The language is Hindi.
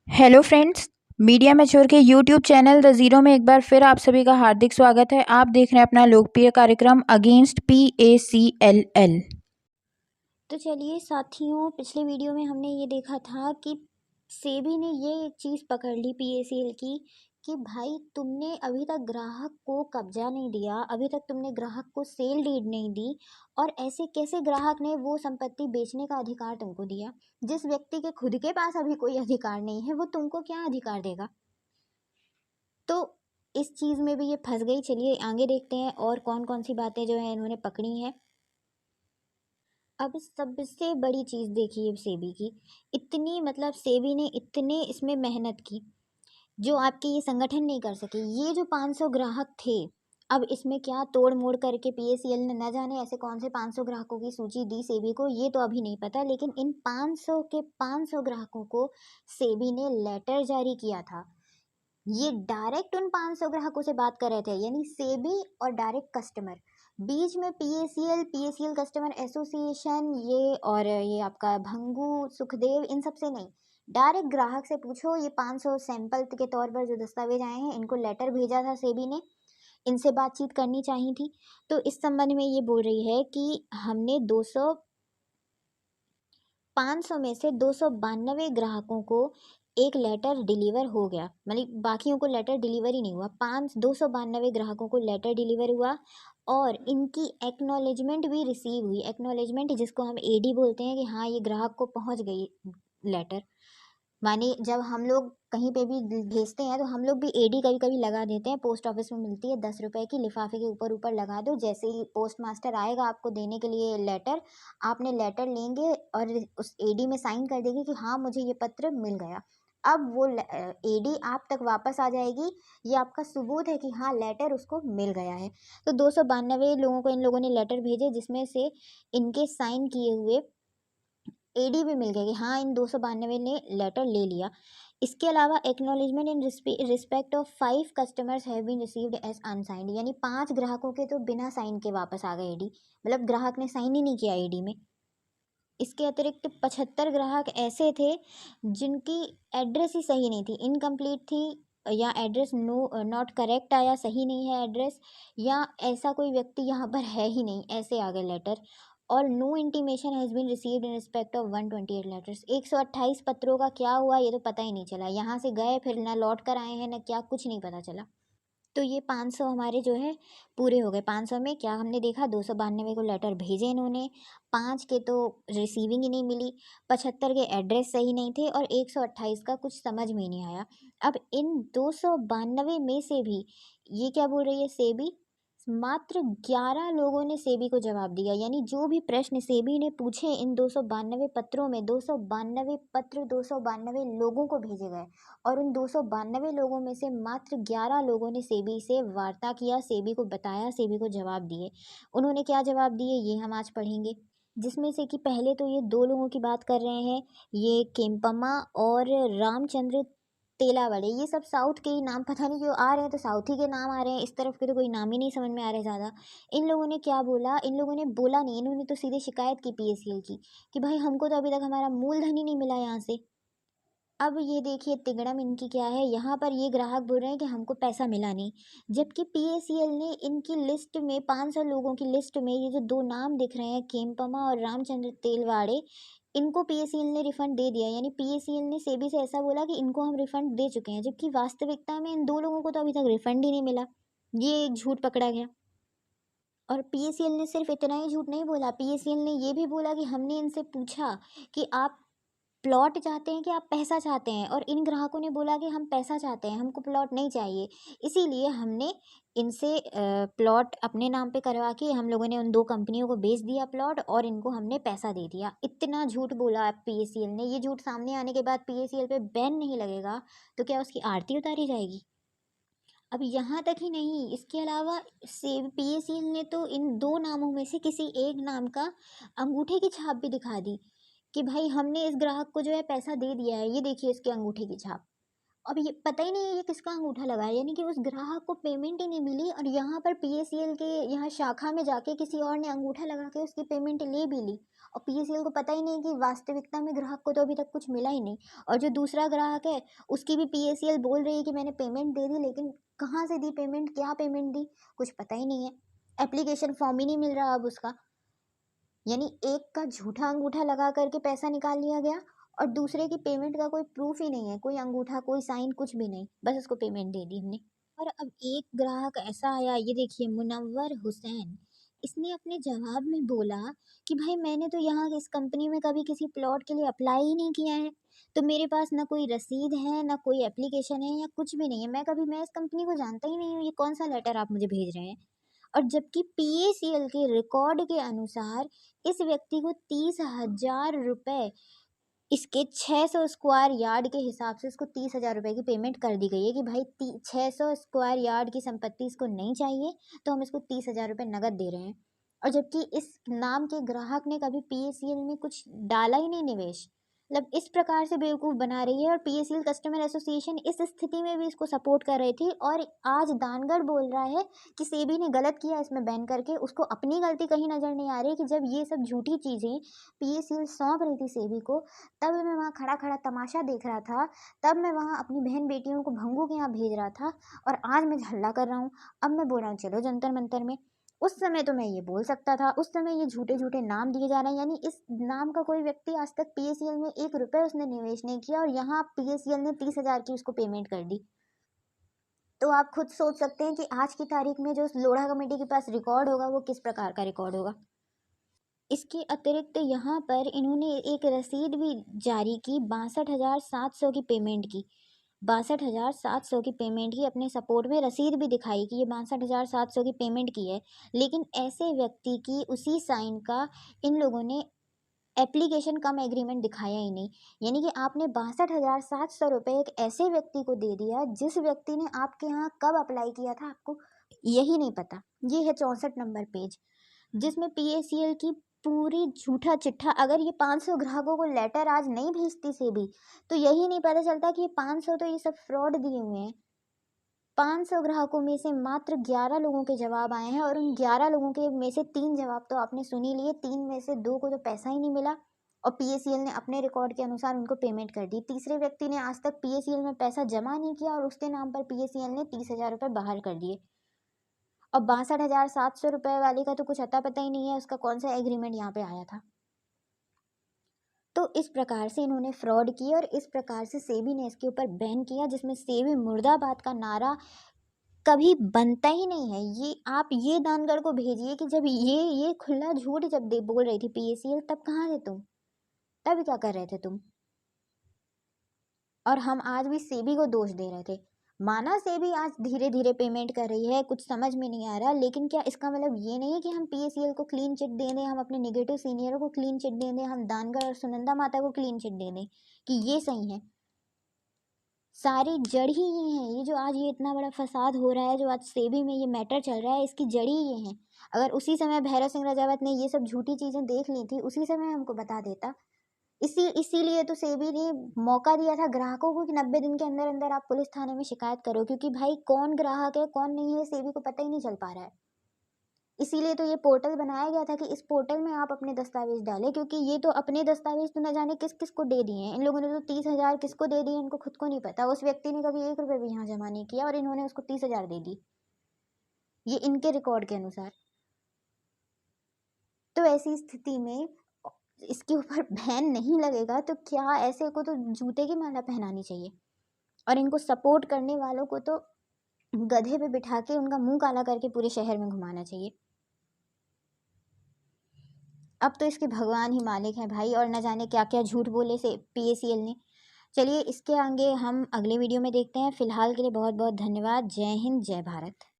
Hello friends. मीडिया मैच्योर के यूट्यूब चैनल द ज़ीरो में एक बार फिर आप सभी का हार्दिक स्वागत है। आप देख रहे हैं अपना लोकप्रिय कार्यक्रम अगेंस्ट PACLL। तो चलिए साथियों, पिछले वीडियो में हमने ये देखा था कि सेबी ने ये एक चीज़ पकड़ ली पीएसीएल की कि भाई तुमने अभी तक ग्राहक को कब्जा नहीं दिया, अभी तक तुमने ग्राहक को सेल डीड नहीं दी। और ऐसे कैसे ग्राहक ने वो संपत्ति बेचने का अधिकार तुमको दिया? जिस व्यक्ति के खुद के पास अभी कोई अधिकार नहीं है वो तुमको क्या अधिकार देगा? तो इस चीज़ में भी ये फंस गई। चलिए आगे देखते हैं और कौन कौन सी बातें जो है इन्होंने पकड़ी हैं। अब सबसे बड़ी चीज़ देखिए सेबी की, इतनी मतलब सेबी ने इतने इसमें मेहनत की जो आपके ये संगठन नहीं कर सके। ये जो 500 ग्राहक थे, अब इसमें क्या तोड़ मोड़ करके पीएसीएल ने न जाने ऐसे कौन से 500 ग्राहकों की सूची दी सेबी को, ये तो अभी नहीं पता। लेकिन इन 500 के 500 ग्राहकों को सेबी ने लेटर जारी किया था। ये डायरेक्ट उन 500 ग्राहकों से बात कर रहे थे, यानी सेबी और डायरेक्ट कस्टमर। बीच में पीएसीएल कस्टमर एसोसिएशन ये और ये आपका भंगू सुखदेव इन सब से नहीं, डायरेक्ट ग्राहक से पूछो। ये 500 सैंपल के तौर पर जो दस्तावेज आए हैं, इनको लेटर भेजा था सेबी ने, इनसे बातचीत करनी चाहिए थी। तो इस संबंध में ये बोल रही है कि हमने 500 में से 292 ग्राहकों को एक लेटर डिलीवर हो गया, मतलब बाकियों को लेटर डिलीवर ही नहीं हुआ। 292 ग्राहकों को लेटर डिलीवर हुआ और इनकी एक्नॉलेजमेंट भी रिसीव हुई। एक्नॉलेजमेंट जिसको हम एडी बोलते हैं कि हाँ ये ग्राहक को पहुंच गई लेटर। माने जब हम लोग कहीं पे भी भेजते हैं तो हम लोग भी एडी कभी कभी लगा देते हैं। पोस्ट ऑफिस में मिलती है 10 रुपए की, लिफाफे के ऊपर ऊपर लगा दो। जैसे ही पोस्ट मास्टर आएगा आपको देने के लिए लेटर, आपने लेटर लेंगे और उस एडी में साइन कर देंगे कि हाँ मुझे ये पत्र मिल गया। अब वो एडी आप तक वापस आ जाएगी, ये आपका सबूत है कि हाँ लेटर उसको मिल गया है। तो 292 लोगों को इन लोगों ने लेटर भेजे, जिसमें से इनके साइन किए हुए एडी भी मिल गया कि हाँ इन 292 ने लेटर ले लिया। इसके अलावा acknowledgement in respect of 5 customers have been received as unsigned, यानी 5 ग्राहकों के तो बिना साइन के वापस आ गए एडी, मतलब ग्राहक ने साइन ही नहीं किया एडी में। इसके अतिरिक्त 75 ग्राहक ऐसे थे जिनकी एड्रेस ही सही नहीं थी, इनकम्प्लीट थी, या एड्रेस नॉट करेक्ट आया, सही नहीं है एड्रेस, या ऐसा कोई व्यक्ति यहाँ पर है ही नहीं, ऐसे आ गए लेटर। और no intimation has been received in respect of 128 letters. 128 पत्रों का क्या हुआ ये तो पता ही नहीं चला, यहाँ से गए फिर ना लौट कर आए हैं ना क्या, कुछ नहीं पता चला। तो ये 500 हमारे जो है पूरे हो गए। 500 में क्या हमने देखा, 292 को लेटर भेजे इन्होंने, 5 के तो रिसीविंग ही नहीं मिली, 75 के एड्रेस सही नहीं थे और 128 का कुछ समझ में नहीं आया। अब इन 292 में से भी ये क्या बोल रही है सेबी, मात्र 11 लोगों ने सेबी को जवाब दिया। यानी जो भी प्रश्न सेबी ने पूछे इन 292 पत्रों में, 292 पत्र 292 लोगों को भेजे गए और उन 292 लोगों में से मात्र 11 लोगों ने सेबी से वार्ता किया, सेबी को बताया, सेबी को जवाब दिए। उन्होंने क्या जवाब दिए ये हम आज पढ़ेंगे, जिसमें से कि पहले तो ये 2 लोगों की बात कर रहे हैं, ये केम्पमा और रामचंद्र तेलावड़े। ये सब साउथ के ही नाम, पता नहीं क्यों आ रहे हैं तो साउथ ही के नाम आ रहे हैं, इस तरफ के तो कोई नाम ही नहीं समझ में आ रहे ज़्यादा। इन लोगों ने क्या बोला, इन लोगों ने बोला नहीं, इन्होंने तो सीधे शिकायत की पीएसीएल की कि भाई हमको तो अभी तक हमारा मूलधन ही नहीं मिला यहाँ से। अब ये देखिए तिगड़म इनकी क्या है, यहाँ पर ये ग्राहक बोल रहे हैं कि हमको पैसा मिला नहीं, जबकि पीएसीएल ने इनकी लिस्ट में 500 लोगों की लिस्ट में ये जो 2 नाम दिख रहे हैं केम्पमा और रामचंद्र तेलवाड़े, इनको पीएसीएल ने रिफंड दे दिया। यानी पीएसीएल ने सेबी से ऐसा बोला कि इनको हम रिफंड दे चुके हैं, जबकि वास्तविकता में इन 2 लोगों को तो अभी तक रिफंड ही नहीं मिला। ये एक झूठ पकड़ा गया। और पीएसीएल ने सिर्फ इतना ही झूठ नहीं बोला, पीएसीएल ने ये भी बोला कि हमने इनसे पूछा कि आप प्लॉट चाहते हैं कि आप पैसा चाहते हैं, और इन ग्राहकों ने बोला कि हम पैसा चाहते हैं, हमको प्लॉट नहीं चाहिए। इसीलिए हमने इनसे प्लॉट अपने नाम पे करवा के हम लोगों ने उन 2 कंपनियों को बेच दिया प्लॉट और इनको हमने पैसा दे दिया। इतना झूठ बोला पीएसीएल ने। ये झूठ सामने आने के बाद पीएसीएल पे बैन नहीं लगेगा तो क्या उसकी आरती उतारी जाएगी? अब यहाँ तक ही नहीं, इसके अलावा से पीएसीएल ने तो इन 2 नामों में से किसी एक नाम का अंगूठे की छाप भी दिखा दी कि भाई हमने इस ग्राहक को जो है पैसा दे दिया है, ये देखिए इसके अंगूठे की छाप। अब ये पता ही नहीं है ये किसका अंगूठा लगा है, यानी कि उस ग्राहक को पेमेंट ही नहीं मिली और यहाँ पर पीएसीएल के यहाँ शाखा में जाके किसी और ने अंगूठा लगा के उसकी पेमेंट ले भी ली। और पीएसीएल को पता ही नहीं कि वास्तविकता में ग्राहक को तो अभी तक कुछ मिला ही नहीं। और जो दूसरा ग्राहक है उसकी भी पीएसीएल बोल रही है कि मैंने पेमेंट दे दी, लेकिन कहाँ से दी पेमेंट, क्या पेमेंट दी, कुछ पता ही नहीं है। एप्लीकेशन फॉर्म ही नहीं मिल रहा अब उसका। यानी एक का झूठा अंगूठा लगा करके पैसा निकाल लिया गया और दूसरे की पेमेंट का कोई प्रूफ ही नहीं है, कोई अंगूठा, कोई साइन, कुछ भी नहीं, बस उसको पेमेंट दे दी हमने। और अब एक ग्राहक ऐसा आया, ये देखिए मुनव्वर हुसैन, इसने अपने जवाब में बोला कि भाई मैंने तो यहाँ इस कंपनी में कभी किसी प्लॉट के लिए अप्लाई ही नहीं किया है, तो मेरे पास ना कोई रसीद है, ना कोई एप्लीकेशन है, या कुछ भी नहीं है, मैं इस कंपनी को जानता ही नहीं हूँ, ये कौन सा लेटर आप मुझे भेज रहे हैं। और जबकि पीएसीएल के रिकॉर्ड के अनुसार इस व्यक्ति को 30,000 रुपये, इसके 600 स्क्वायर यार्ड के हिसाब से इसको 30,000 रुपये की पेमेंट कर दी गई है कि भाई 600 स्क्वायर यार्ड की संपत्ति इसको नहीं चाहिए, तो हम इसको 30,000 रुपये नगद दे रहे हैं। और जबकि इस नाम के ग्राहक ने कभी पीएसीएल में कुछ डाला ही नहीं निवेश, मतलब इस प्रकार से बेवकूफ़ बना रही है। और पीएसीएल कस्टमर एसोसिएशन इस स्थिति में भी इसको सपोर्ट कर रही थी, और आज दानगढ़ बोल रहा है कि सेबी ने गलत किया इसमें बैन करके। उसको अपनी गलती कहीं नज़र नहीं आ रही कि जब ये सब झूठी चीज़ें पीएसीएल सौंप रही थी सेबी को, तब मैं वहाँ खड़ा खड़ा तमाशा देख रहा था, तब मैं वहाँ अपनी बहन बेटियों को भंगू के यहाँ भेज रहा था, और आज मैं हल्ला कर रहा हूँ। अब मैं बोल रहा हूँ चलो जंतर मंतर में। उस समय तो मैं ये बोल सकता था, उस समय ये झूठे झूठे नाम दिए जा रहे हैं, यानी इस नाम का कोई व्यक्ति आज तक पीएसीएल में 1 रुपये उसने निवेश नहीं किया, और यहाँ पीएसीएल ने 30,000 की उसको पेमेंट कर दी। तो आप खुद सोच सकते हैं कि आज की तारीख में जो लोढ़ा कमेटी के पास रिकॉर्ड होगा वो किस प्रकार का रिकॉर्ड होगा। इसके अतिरिक्त यहाँ पर इन्होंने एक रसीद भी जारी की 62,700 की पेमेंट की, 62,700 की पेमेंट की, अपने सपोर्ट में रसीद भी दिखाई कि ये 62,700 की पेमेंट की है। लेकिन ऐसे व्यक्ति की उसी साइन का इन लोगों ने एप्लीकेशन कम एग्रीमेंट दिखाया ही नहीं। यानी कि आपने 62,700 रुपये एक ऐसे व्यक्ति को दे दिया जिस व्यक्ति ने आपके यहाँ कब अप्लाई किया था आपको यही नहीं पता। ये है 64 नंबर पेज, जिसमें पीएसीएल की पूरी झूठा चिट्ठा। अगर ये 500 ग्राहकों को लेटर आज नहीं भेजती सेबी, तो यही नहीं पता चलता कि ये 500 तो ये सब फ्रॉड दिए हुए हैं। 500 ग्राहकों में से मात्र 11 लोगों के जवाब आए हैं, और उन 11 लोगों के में से 3 जवाब तो आपने सुन ही लिए, 3 में से 2 को तो पैसा ही नहीं मिला, और पीएसीएल ने अपने रिकॉर्ड के अनुसार उनको पेमेंट कर दी। तीसरे व्यक्ति ने आज तक पीएसीएल में पैसा जमा नहीं किया, और उसके नाम पर पीएसीएल ने 30,000 रुपये बाहर कर दिए। और 62,700 रुपये वाले का तो कुछ अता पता ही नहीं है उसका कौन सा एग्रीमेंट यहाँ पे आया था। तो इस प्रकार से इन्होंने फ्रॉड की, और इस प्रकार से सेबी ने इसके ऊपर बैन किया, जिसमें सेबी मुर्दाबाद का नारा कभी बनता ही नहीं है। ये आप ये दानगढ़ को भेजिए कि जब ये खुला झूठ जब दे बोल रही थी पीएसीएल, तब कहाँ थे तुम, तब क्या कर रहे थे तुम। और हम आज भी सेबी को दोष दे रहे थे। माना सेबी आज धीरे धीरे पेमेंट कर रही है, कुछ समझ में नहीं आ रहा, लेकिन क्या इसका मतलब ये नहीं है कि हम पीएसीएल को क्लीन चिट दे दें, हम अपने नेगेटिव सीनियरों को क्लीन चिट दे दें, हम दानगढ़ और सुनंदा माता को क्लीन चिट दे दें कि ये सही है। सारी जड़ ही ये है, ये जो आज ये इतना बड़ा फसाद हो रहा है, जो आज सेबी में ये मैटर चल रहा है, इसकी जड़ ही ये है। अगर उसी समय भैरव सिंह राजावत ने ये सब झूठी चीज़ें देख ली थी, उसी समय हमको बता देता। इसीलिए तो सेबी ने मौका दिया था ग्राहकों को कि 90 दिन के अंदर अंदर आप पुलिस थाने में शिकायत करो, क्योंकि भाई कौन ग्राहक है कौन नहीं है सेबी को पता ही नहीं चल पा रहा है। इसीलिए तो ये पोर्टल बनाया गया था कि इस पोर्टल में आप अपने दस्तावेज डालें, क्योंकि ये तो अपने दस्तावेज तो न जाने किस किस को दे दिए हैं इन लोगों ने। तो 30,000 किसको दे दिए इनको खुद को नहीं पता। उस व्यक्ति ने कभी 1 रुपये भी यहाँ जमा नहीं किया, और इन्होंने उसको 30,000 दे दी, ये इनके रिकॉर्ड के अनुसार। तो ऐसी स्थिति में इसके ऊपर बैन नहीं लगेगा तो क्या, ऐसे को तो जूते की माला पहनानी चाहिए, और इनको सपोर्ट करने वालों को तो गधे पे बिठा के उनका मुंह काला करके पूरे शहर में घुमाना चाहिए। अब तो इसके भगवान ही मालिक हैं भाई, और न जाने क्या क्या झूठ बोले से पीएसीएल ने। चलिए इसके आगे हम अगले वीडियो में देखते हैं। फिलहाल के लिए बहुत बहुत धन्यवाद। जय हिंद, जय भारत।